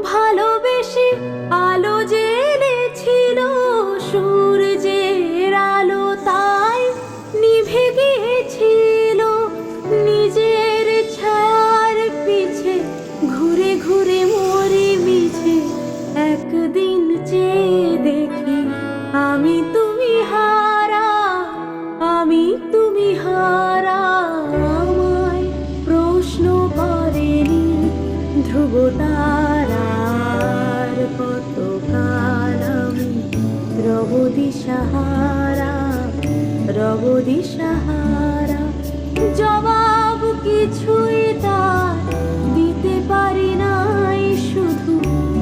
ভালোবেসে আলো জ্বেলেছিল, সূর্যের আলো তাই নিভে গিয়েছিল। নিজের ছায়ার পিছে ঘুরে ঘুরে মরি মিছে, একদিন চেয়ে দেখি আমি তুমি হারা, আমি তুমি হারা। আমায় প্রশ্ন করেনি ধ্রুব তারার, কতকাল আমি রব দিশাহারা, রব দিশাহারা। জবাব কিছুই তার দিতে পারি নাই, শুধু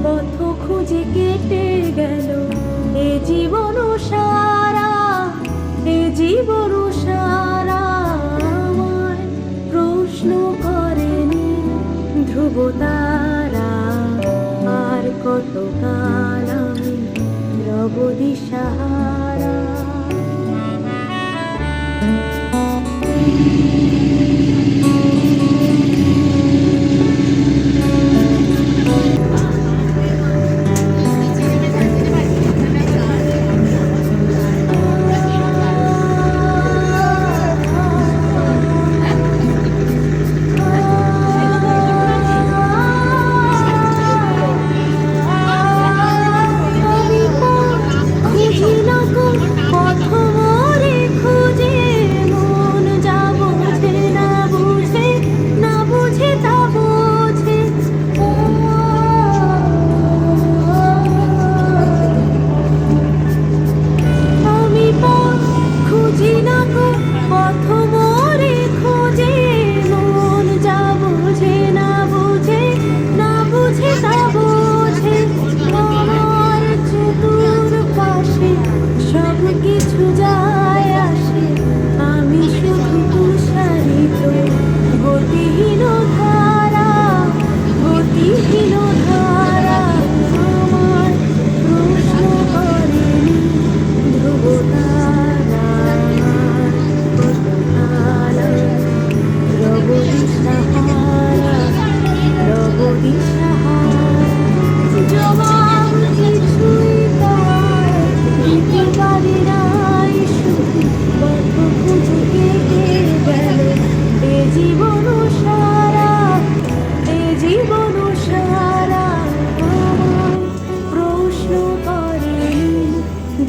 পথ খুঁজে কেটে গেল এ জীবন সারা, এ জীবন সারা। আমায় প্রশ্ন করেনি ধ্রুব তারা, আর কতকাল আমি রব দিশাহারা।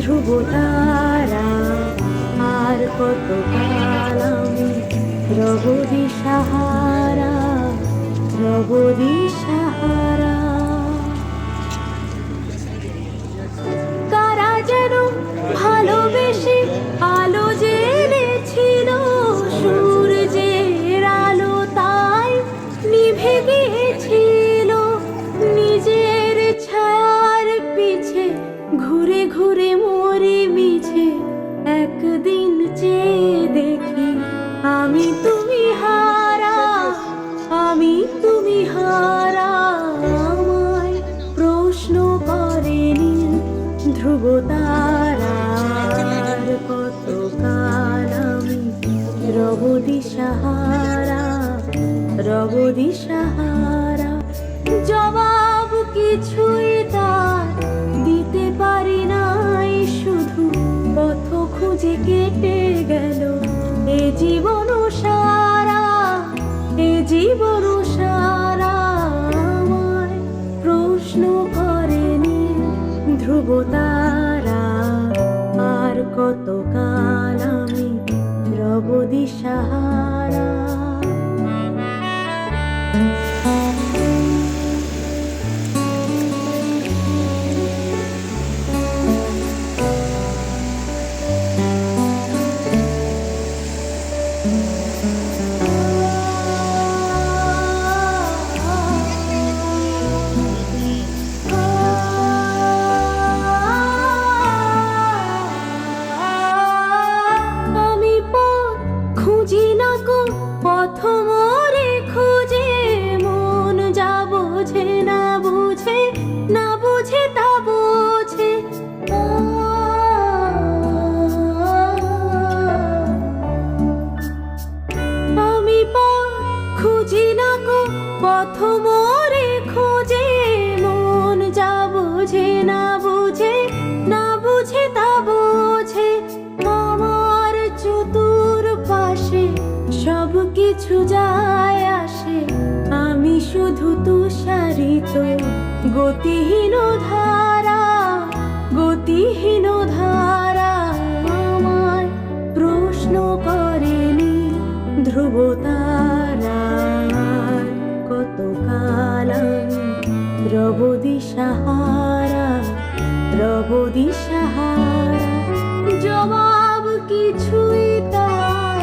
ধ্রুব তারা, আর কতকাল আমি রব দিশাহারা, রব দিশাহারা। কারা যেন ভালোবেসে আলো জ্বেলেছিল, সূর্যের আলো তাই নিভে গিয়েছিল। নিজের ছায়ার পিছে ঘুরে ঘুরে মরি মিছে, একদিন চেয়ে দেখি আমি তুমি হারা, আমি তুমি হারা। আমায় প্রশ্ন করেনি ধ্রুব তারার, কতকাল আমি রব দিশাহারা, রব দিশাহারা। জবাব কিছুই তার দিতে পারি নাই, শুধু পথ খুঁজে কেটে গেল এ জীবন সারা, এ জীবন সারা। আমায় প্রশ্ন করেনি ধ্রুব তারা, আর কতকাল আমি রব দিশাহারা। পথ মোরে খুঁজে, মন যা বোঝে না বুঝে, না বুঝে তা বোঝে। আমি পথ খুঁজি না গো, পথ মোরে খুঁজে, মন কিছু যায় আসে, আমি শুধু তুষারিত গতিহীন ধারা, গতিহীন ধারা। আমার প্রশ্ন করেনি ধ্রুব তারার, কত কাল আমি রব দিশাহারা, রব দিশাহারা। জবাব কিছুই তার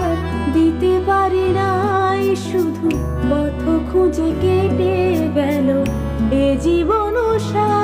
দিতে পারি নাই, শুধু পথ খুঁজে কেটে গেল এ জীবন সারা।